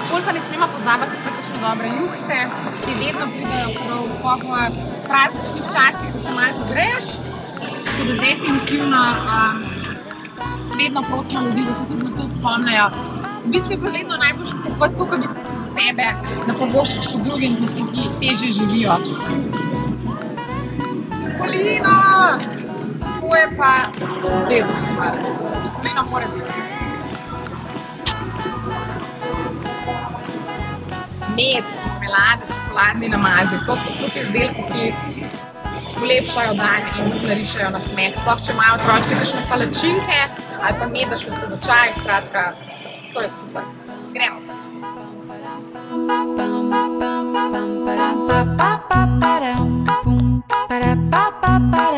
Pol pa ne smemo pozabiti na kakšne dobre juhce, ki vedno pridejo prav sploh v prazničnih časih, ko se malo pogreješ. Tako da definitivno vedno prosimo ljudi, da se tudi na to spomnejo. V bistvu je pa vedno najboljše kupovati to, kar bi kupil za sebe, da pa boščiš še drugim tistim, ki težje živijo. Čokolino! To je pa obvezna stvar. Čokolina mora biti. Med, marmelada, čokoladni namazek, to so tudi izdelki, ki polepšajo dan in tudi narišajo na smeh. Sploh, če imajo otročke kakšne palačinke ali pa med, daš v čaj, skratka, to je super. Gremo. Ba-da-ba-ba-ba